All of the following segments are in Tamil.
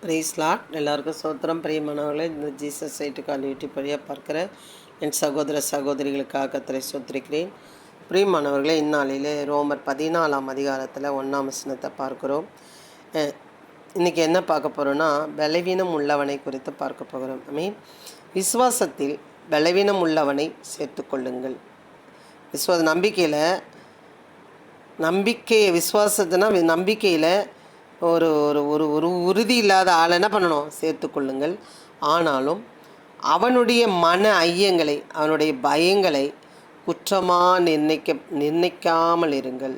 Price Lord. எல்லாருக்கும் சோத்திரம். பிரியமானவர்களே, இந்த ஜீசஸ் சைட்டுக்கால் யூடியூப் வழியாக பார்க்குற என் சகோதர சகோதரிகளுக்காக கர்த்தரை ஸ்தோத்திரிக்கிறேன். பிரியமானவர்களே, இந்நாளிலே ரோமர் 14ஆம் அதிகாரத்தில் 1ஆம் வசனத்தை பார்க்குறோம். இன்றைக்கி என்ன பார்க்க போகிறோன்னா, பலவீனம் உள்ளவனை குறித்து பார்க்க போகிறோம். விசுவாசத்தில் பலவீனம் உள்ளவனை சேர்த்துக்கொள்ளுங்கள். விசுவாசத்தினா நம்பிக்கையில் ஒரு ஒரு ஒரு ஒரு உறுதி இல்லாத ஆளை என்ன பண்ணணும்? சேர்த்துக்கொள்ளுங்கள். ஆனாலும் அவனுடைய மன ஐயங்களை, அவனுடைய பயங்களை குற்றமாக நிர்ணயிக்காமல் இருங்கள்.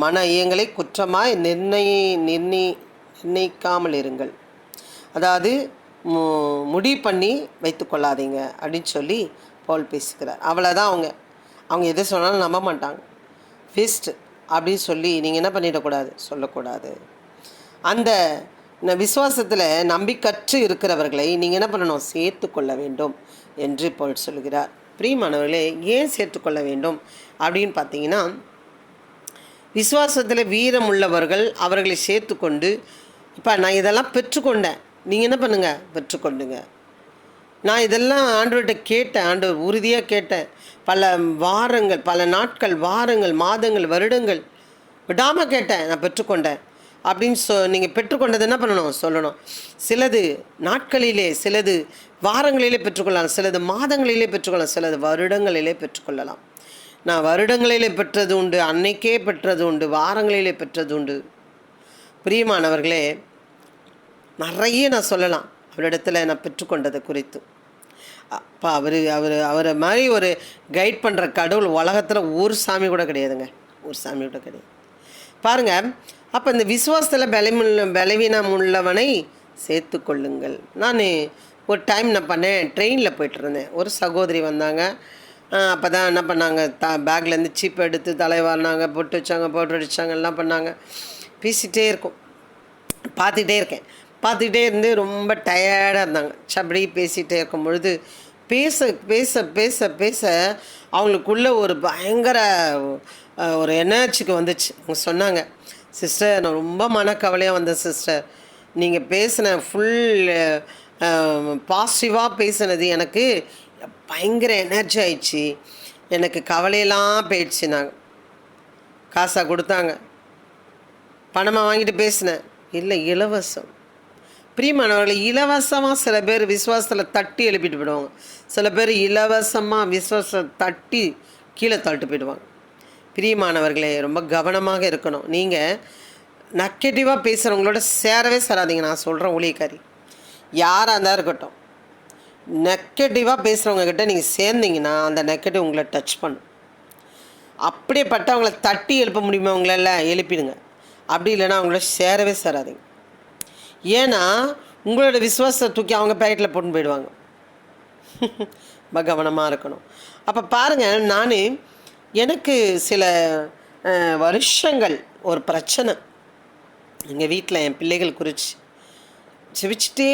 மன ஐயங்களை குற்றமாக நிர்ணயிக்காமல் இருங்கள். அதாவது முடிவு பண்ணி வைத்து கொள்ளாதீங்க அப்படின்னு சொல்லி பவுல் பேசுகிறார். அவ்வளோதான். அவங்க எதை சொன்னாலும் நம்ப மாட்டாங்க. ஃபிஸ்ட் அப்படின்னு சொல்லி நீங்கள் என்ன பண்ணிடக்கூடாது, சொல்லக்கூடாது. அந்த விசுவாசத்தில் நம்பிக்கற்று இருக்கிறவர்களை நீங்கள் என்ன பண்ணணும்? சேர்த்து கொள்ள வேண்டும் என்று பவுல் சொல்கிறார். பிரியமானவர்களே, ஏன் சேர்த்துக்கொள்ள வேண்டும் அப்படின்னு பார்த்தீங்கன்னா, விசுவாசத்தில் வீரம் உள்ளவர்கள் அவர்களை சேர்த்து கொண்டு, இப்போ நான் இதெல்லாம் பெற்றுக்கொண்டேன், நீங்கள் என்ன பண்ணுங்கள்? பெற்றுக்கொண்டுங்க. நான் இதெல்லாம் ஆண்டவர்கிட்ட கேட்டேன், ஆண்டவர் உறுதியாக கேட்டேன். பல வாரங்கள், பல நாட்கள், வாரங்கள், மாதங்கள், வருடங்கள் விடாமல் கேட்டேன், நான் பெற்றுக்கொண்டேன் அப்படின்னு நீங்கள் பெற்றுக்கொண்டது என்ன பண்ணணும்? சொல்லணும். சிலது நாட்களிலே, சிலது வாரங்களிலே பெற்றுக்கொள்ளலாம், சிலது மாதங்களிலே பெற்றுக்கொள்ளலாம், சிலது வருடங்களிலே பெற்றுக்கொள்ளலாம். நான் வருடங்களிலே பெற்றது உண்டு, அன்னைக்கே பெற்றது உண்டு, வாரங்களிலே பெற்றது உண்டு. பிரியமானவர்களே, நிறைய நான் சொல்லலாம் அவரிடத்துல நான் பெற்றுக்கொண்டது குறித்து. அப்போ அவரை மாதிரி ஒரு கைட் பண்ணுற கடவுள் உலகத்தில் ஒரு சாமி கூட கிடையாதுங்க, ஒரு சாமி கூட கிடையாது. பாருங்கள், அப்போ இந்த விசுவாசத்தில் பலவீனம் உள்ளவனை சேர்த்து கொள்ளுங்கள். நான் ஒரு டைம் என்ன பண்ணேன், ட்ரெயினில் போய்ட்டு இருந்தேன். ஒரு சகோதரி வந்தாங்க. அப்போ தான் என்ன பண்ணாங்க, பேக்லேருந்து சீப் எடுத்து தலைவாரினாங்க, பொட்டு வச்சாங்க, பவுட்ரு அடித்தாங்க, எல்லாம் பண்ணாங்க. பேசிகிட்டே இருக்கும், பார்த்துக்கிட்டே இருக்கேன். பார்த்துக்கிட்டே இருந்து ரொம்ப டயர்டாக இருந்தாங்க. அப்படி பேசிகிட்டே இருக்கும் பொழுது பேச பேச பேச பேச அவங்களுக்குள்ளே ஒரு பயங்கர ஒரு எனர்ஜிக்கு வந்துச்சு. அவங்க சொன்னாங்க, சிஸ்டர், நான் ரொம்ப மனக்கவலையாக வந்தேன் சிஸ்டர், நீங்கள் பேசின ஃபுல் பாசிட்டிவாக பேசினது எனக்கு பயங்கர எனர்ஜி ஆயிடுச்சு, எனக்கு கவலையெல்லாம் போயிடுச்சு. நாங்கள் காசாக கொடுத்தாங்க, பணமாக வாங்கிட்டு பேசினேன். இல்லை, இலவசம். பிரியமானவர்களை, இலவசமாக சில பேர் விசுவாசத்தில் தட்டி எழுப்பிட்டு போயிடுவாங்க, சில பேர் இலவசமாக விசுவாசத்தை தட்டி கீழே தள்ளிட்டு போயிடுவாங்க. பிரியமானவர்களே, ரொம்ப கவனமாக இருக்கணும். நீங்கள் நெகட்டிவாக பேசுகிறவங்களோட சேரவே சேராதீங்க. நான் சொல்கிறேன், ஊழியக்காரி யாராக இருந்தால் இருக்கட்டும், நெகட்டிவாக பேசுகிறவங்கக்கிட்ட நீங்கள் சேர்ந்தீங்கன்னா அந்த நெகட்டிவ் உங்களை டச் பண்ணும். அப்படியேப்பட்ட அவங்கள தட்டி எழுப்ப முடியுமா? அவங்கள எழுப்பிடுங்க. அப்படி இல்லைன்னா அவங்கள சேரவே சேராதீங்க. ஏன்னா உங்களோட விசுவாசத்தை தூக்கி அவங்க பேக்கெட்டில் போட்டு போயிடுவாங்க. ரொம்ப கவனமாக இருக்கணும். அப்போ பாருங்கள், எனக்கு சில வருஷங்கள் ஒரு பிரச்சனை எங்கள் வீட்டில், என் பிள்ளைகள் குறித்து செவிச்சிட்டே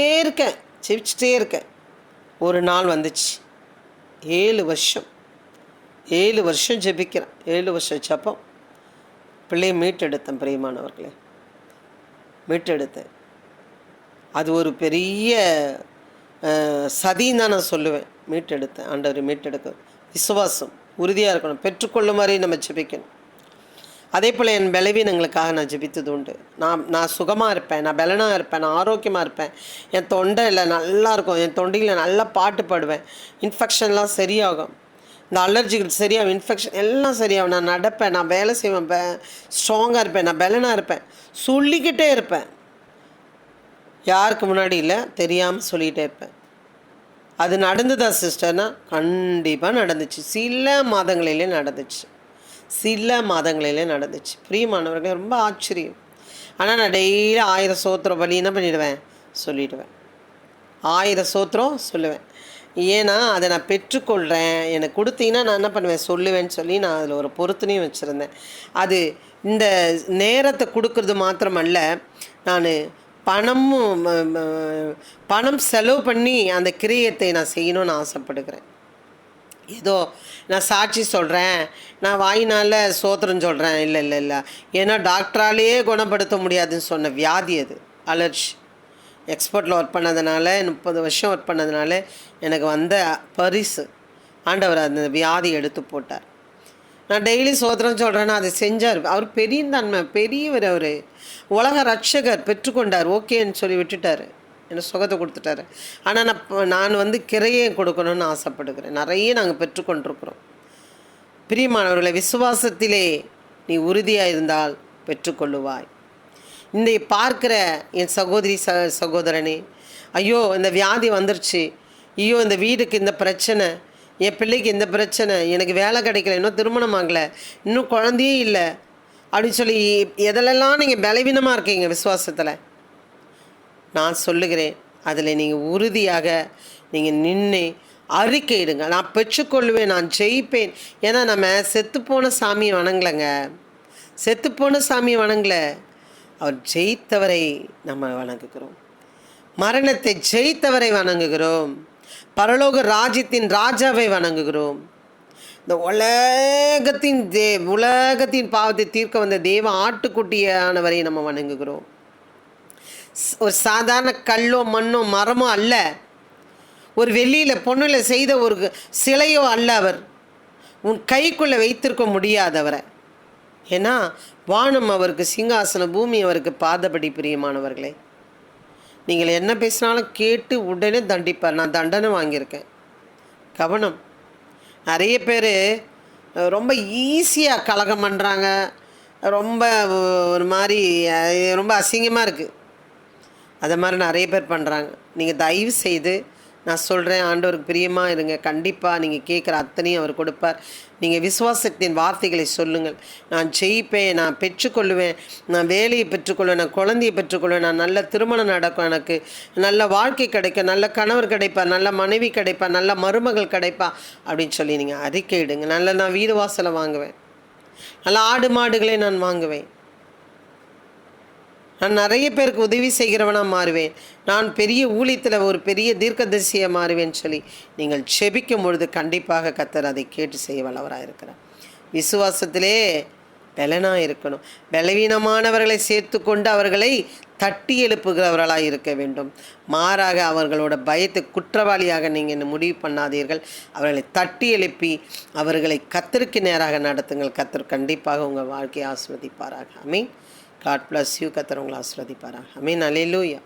இருக்கேன். ஒரு நாள் வந்துச்சு, 7 வருஷம் ஜெபிக்கிறேன். 7 வருஷம் ஜெபம். பிள்ளையை மீட்டெடுத்தேன். பிரியமானவர்களே, மீட்டெடுத்தேன். அது ஒரு பெரிய சதின்னு தான் நான் சொல்லுவேன். மீட்டெடுத்தேன். ஆண்டவர் மீட்டெடுக்க விசுவாசம் உறுதியாக இருக்கணும். பெற்றுக்கொள்ளும் மாதிரி நம்ம ஜெபிக்கணும். அதே போல் என் பலவீனங்களுக்காக நான் ஜெபித்தது உண்டு. நான் சுகமாக இருப்பேன், நான் பலனாக இருப்பேன், நான் ஆரோக்கியமாக இருப்பேன், என் தொண்டையில் நல்லா இருக்கும், என் தொண்டையில் நல்லா பாட்டு பாடுவேன், இன்ஃபெக்ஷன்லாம் சரியாகும், இந்த அலர்ஜிகள் சரியாகும், இன்ஃபெக்ஷன் எல்லாம் சரியாகும், நான் நடப்பேன், நான் வேலை செய்வேன், ஸ்ட்ராங்காக இருப்பேன், நான் பலனாக இருப்பேன், சொல்லிக்கிட்டே இருப்பேன். யாருக்கு முன்னாடி இல்லை, தெரியாமல் சொல்லிகிட்டே இருப்பேன். அது நடந்துதா சிஸ்டர்னா? கண்டிப்பாக நடந்துச்சு. சில மாதங்களிலே நடந்துச்சு. பிரியமானவர்களே, ரொம்ப ஆச்சரியம். ஆனால் நான் டெய்லி 1000 சோத்திரம் பலி என்ன பண்ணிடுவேன், சொல்லிவிடுவேன். 1000 சோத்திரம் சொல்லுவேன். ஏன்னா அதை நான் பெற்றுக்கொள்கிறேன், எனக்கு கொடுத்தீங்கன்னா நான் என்ன பண்ணுவேன், சொல்லுவேன்னு சொல்லி நான் அதில் ஒரு பொறுத்துனையும் வச்சுருந்தேன். அது இந்த நேரத்தை கொடுக்கறது மாத்திரமல்ல, நான் பணம் செலவு பண்ணி அந்த கிரியத்தை நான் செய்யணும்னு ஆசைப்படுகிறேன். ஏதோ நான் சாட்சி சொல்கிறேன், நான் வாயினால் சோத்திரம் சொல்கிறேன், இல்லை. ஏன்னா டாக்டராலேயே குணப்படுத்த முடியாதுன்னு சொன்ன வியாதி அது. அலர்ஜி. எக்ஸ்போர்ட்டில் ஒர்க் பண்ணதுனால 30 வருஷம் ஒர்க் பண்ணதுனால எனக்கு வந்த பரிசு. ஆண்டவர் அந்த வியாதி எடுத்து போட்டார். நான் டெய்லி சோத்திரம் சொல்கிறேன்னா அதை செஞ்சார். அவர் பெரிய தன்மை, பெரியவர். அவர் உலக ரட்சகர், பெற்றுக்கொண்டார். ஓகேன்னு சொல்லி விட்டுட்டார், எனக்கு சுகத்தை கொடுத்துட்டாரு. ஆனால் நான் கிரையை கொடுக்கணும்னு ஆசைப்படுகிறேன். நிறைய நாங்கள் பெற்றுக்கொண்டிருக்கிறோம். பிரியமானவர்களை, விசுவாசத்திலே நீ உறுதியாக இருந்தால் பெற்றுக்கொள்ளுவாய். இந்த பார்க்குற என் சகோதரி சகோதரனே, ஐயோ இந்த வியாதி வந்துருச்சு, ஐயோ இந்த வீடுக்கு இந்த பிரச்சனை, என் பிள்ளைக்கு இந்த பிரச்சனை, எனக்கு வேலை கிடைக்கல, இன்னும் திருமணம் ஆகலை, இன்னும் குழந்தையே இல்லை அப்படின்னு சொல்லி எதிலெல்லாம் நீங்கள் பலவீனமாக இருக்கீங்க விசுவாசத்தில், நான் சொல்லுகிறேன், அதில் நீங்கள் உறுதியாக நீங்கள் நின்று அறிக்கையிடுங்க. நான் பெற்றுக்கொள்வேன், நான் ஜெயிப்பேன். ஏன்னா நம்ம செத்துப்போன சாமியை வணங்கலைங்க, செத்துப்போன சாமியை வணங்கலை, அவர் ஜெயித்தவரை நம்ம வணங்குகிறோம். மரணத்தை ஜெயித்தவரை வணங்குகிறோம். பரலோக ராஜ்யத்தின் ராஜாவை வணங்குகிறோம். இந்த உலகத்தின் பாவத்தை தீர்க்க வந்த தேவ ஆட்டுக்குட்டியானவரை நம்ம வணங்குகிறோம். ஒரு சாதாரண கல்லோ மண்ணோ மரமோ அல்ல, ஒரு வெள்ளியில் பொண்ணில் செய்த ஒரு சிலையோ அல்ல. அவர் உன் கைக்குள்ளே வைத்திருக்க முடியாதவரை. ஏன்னா வானம் அவருக்கு சிங்காசனம், பூமி அவருக்கு பாதபடி. பிரியமானவர்களே, நீங்கள் என்ன பேசினாலும் கேட்டு உடனே தண்டிப்பார். நான் தண்டனை வாங்கியிருக்கேன். கவனம். நிறைய பேர் ரொம்ப ஈஸியாக கலகம் பண்ணுறாங்க. ரொம்ப ஒரு மாதிரி ரொம்ப அசிங்கமாக இருக்குது. அதை மாதிரி நிறைய பேர் பண்ணுறாங்க. நீங்கள் தயவு செய்து நான் சொல்கிறேன், ஆண்டவருக்கு பிரியமாக இருங்க. கண்டிப்பாக நீங்கள் கேட்குற அத்தனையும் அவர் கொடுப்பார். நீங்கள் விசுவாசத்தின் வார்த்தைகளை சொல்லுங்கள். நான் ஜெயிப்பேன், நான் பெற்றுக்கொள்ளுவேன், நான் வேலையை பெற்றுக்கொள்வேன், நான் குழந்தையை பெற்றுக்கொள்வேன், நான் நல்ல திருமணம் நடக்கும், எனக்கு நல்ல வாழ்க்கை கிடைக்கும், நல்ல கணவர் கிடைப்பார், நல்ல மனைவி கிடைப்பார், நல்ல மருமகள் கிடைப்பா அப்படின்னு சொல்லி நீங்கள் அறிக்கையிடுங்க. நான் வீடு வாசலை வாங்குவேன், நல்ல ஆடு மாடுகளை நான் வாங்குவேன், நான் நிறைய பேருக்கு உதவி செய்கிறவனாக மாறுவேன், நான் பெரிய ஊழியத்தில் ஒரு பெரிய தீர்க்கதரிசியாக மாறுவேன்னு சொல்லி நீங்கள் செபிக்கும் பொழுது கண்டிப்பாக கர்த்தர் அதை கேட்டு செய்ய வல்லவராக இருக்கிறார். விசுவாசத்திலே பலனாக இருக்கணும். பலவீனமானவர்களை சேர்த்து கொண்டு அவர்களை தட்டி எழுப்புகிறவர்களாக இருக்க வேண்டும். மாறாக அவர்களோட பயத்தை குற்றவாளியாக நீங்கள் முடிவு பண்ணாதீர்கள். அவர்களை தட்டி எழுப்பி அவர்களை கர்த்தருக்கு நேராக நடத்துங்கள். கர்த்தர் கண்டிப்பாக உங்கள் வாழ்க்கையை ஆசீர்வதிப்பாராக. ஆமென். God bless you. கர்த்தர் உங்களை ஆசீர்வதிப்பாராக. ஆமென். அல்லேலூயா.